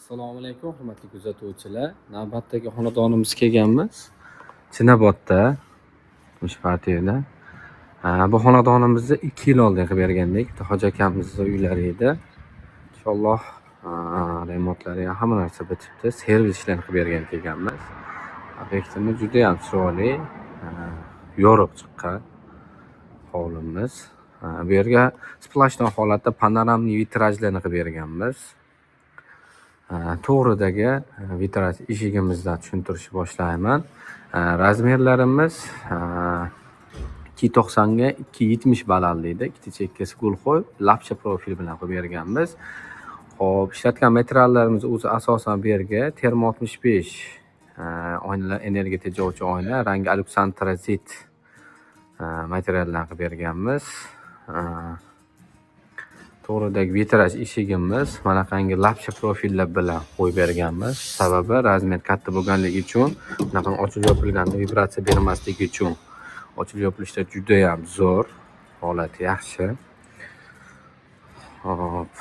Assalomu alaykum hurmatli kuzatuvchilar. Navbatdagi xonadonimizga kelganmiz. Chinobodda, o'sha kvartirada. Bu xonadonimizni 2 yil oldin qilib bergandik. Hoji akamizning uylari edi. Inshaalloh remontlari hamma narsa bitibdi. Servis ishlarini qilib bergan ekanmiz. Obyektimiz juda ham chiroyli, yorug' chiqqan hovlimiz. Bu yerga splashdan holatda panoramli vitrajlarni qilib berganmiz. To'g'ridagi vitraj eshigimizdan tushuntirishni boshlayman. Razmerlarimiz 290 ga 270 balandlikda, ikkita chekkasi gulxo'y, lapcha profil bilan qilib berganmiz. Xo'p, ishlatgan materiallarimiz o'zi asosan bu yerga Termo 65 oynalar, energiya tejovchi oyna, rangi alyuksantrazit materialdan qilib berganmiz. To'g'ridagi vitraj eshigimiz mana qangi lapcha profillar bilan qo'yib berganmiz. Sababi razmer katta bo'lganligi uchun, bunaqa ochilib yopilganda vibratsiya bermasligi uchun. Ochilib yopilishda juda ham zo'r, holati yaxshi. Hop.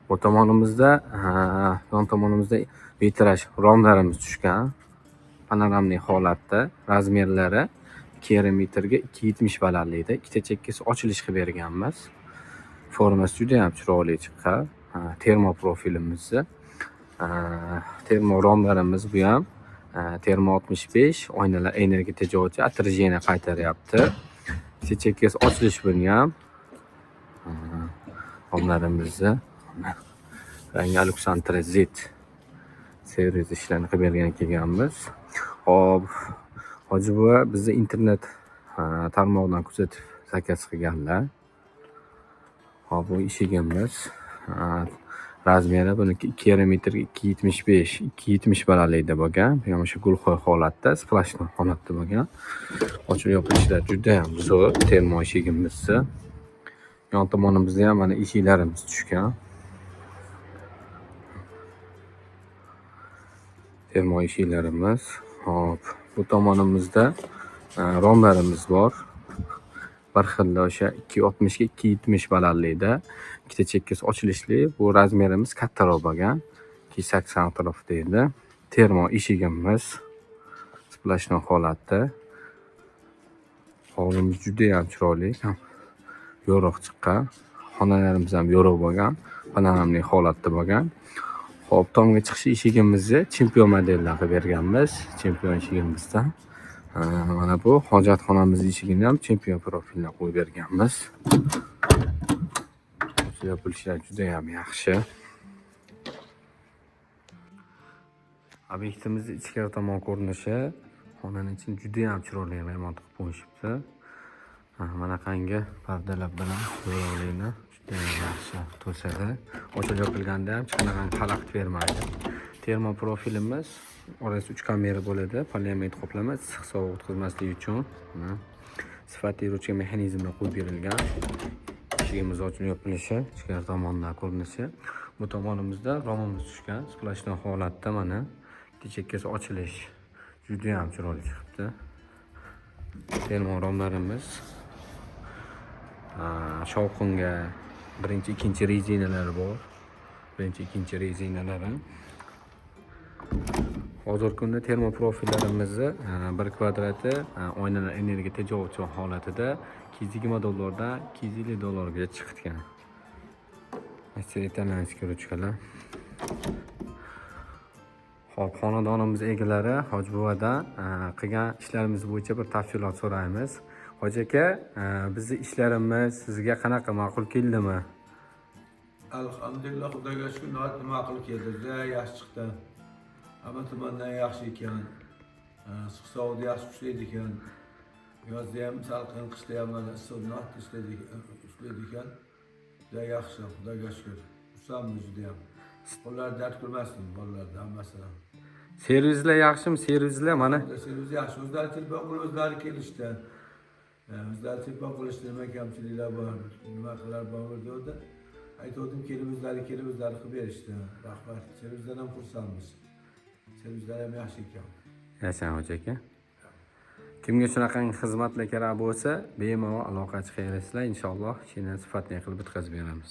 Bu tomonimizda, yon tomonimizda vitraj romlarimiz tushgan. Panoramli holatda, razmerlari 2,5 metrga 270 balandlikda, ikkita chekkasi ochilish qilib berganmiz. Formasi juda ham chiroyli chiqqan. Termo profilimizni, termo romlarimiz bu ham Termo 65 oynalar, energiya tejovchi, atrijeniya qaytaryapti. Ikkita chekkasi ochilish bo'lgan. Romlarimizni rangi alyuksantrazit servis ishlarini qilib bergan ekanmiz. Hop, Hoji buva bizni internet tarmog'idan kuzatib zakaz qilganlar. Hop, bu eshigimiz. Razmeri buniki 2,5 metrga 275, 270 balandlikda bo'lgan. Bu ham o'sha gulxo'y holatda, splashdan holatda bo'lgan. Ochib yopilishlar juda ham zo'r. Termo eshigimizni. Yon tomonimizda ham mana eshiklarimiz tushgan. Termo eshiklarimiz. Hop, bu tomonimizda romlarimiz bor. Bir xil o'sha 260 ga 270 balandlikda, ikkita chekkasi ochilishli. Bu razmerimiz kattaroq bo'lgan. 280 atrofida edi. Termo eshigimiz splashdan holatda. Hovlimiz juda ham chiroyli, yorug' chiqqan. Xonalarimiz ham yorug' bo'lgan, panoramli holatda bo'lgan. Hop, tomga chiqish eshigimizni chempion modeldan qilib berganmiz. Chempion eshigimizdan. Mana bu hojatxonamizning eshigini ham chempion profildan qo'yib berganmiz. Yopilishlar juda ham yaxshi. Obyektimizning ichkari tomon ko'rinishi, xonaning ichini juda ham chiroyli remont qilib qo'yishibdi. Mana qangi pardalar bilan yo'lovlikni juda ham yaxshi to'sadi. Ochib yopilganda ham hech qanaqa xalaqit bermaydi. Termo profilimiz orasi 3 kamera bo'ladi. Poliamid qoplama, issiq sovuq o'tkazmaslik uchun sifatli ruchka mexanizmi qo'yib berilgan. Eshigimiz ochilib yopilishi, ichkari tomondan ko'rinishi. Bu tomonimizda romimiz tushgan, splashdan holatda mana ikkita chekkasi ochilish. Juda ham chiroyli chiqibdi. Termo romlarimiz shovqinga birinchi, ikkinchi rezinalari bor. Birinchi, ikkinchi rezinalari. Hozirgi kunda termo profillarimizni 1 kvadrati oynalar, energiya tejovchi holatida $220 dan $250 gacha chiqgan. Italyanskiy ruchkalar. Hop, xonadonimiz egalari Hoji buvadan qilgan ishlarimiz bo'yicha bir tafsilot so'raymiz. Hoji aka, bizning ishlarimiz sizga qanaqa ma'qul keldimi? Alhamdulillah, Xudoga shukr, ma'qul keldi. Juda yaxshi chiqdi. Hamma tomondan yaxshi ekan. Issiq sovuqda yaxshi ishlaydi ekan. Yozda ham salqin, qishda ham mana issiq ishlaydi ekan. Juda yaxshi, Xudoga shukr. Xursandmiz juda ham. Qo'llar dard ko'rmasin bolalarda hammasidan. Servislar yaxshimi? Servislar mana. Servis yaxshi. O'zlari telefon qilib o'zlari kelishdi. O'zlari telefon qilishdi, nima kamchiliklar bor, nima qilar bor dedi. Aytdim, kelib o'zlari qilib berishdi. Rahmat. Servisdan ham xursandmiz. Servislar ham yaxshi ekan. Yashan Hoji aka. Kimga shunaqangi xizmatlar kerak bo'lsa, bemalol aloqa chiqaverasizlar. Inshaalloh ishini sifatli qilib bitkazib beramiz.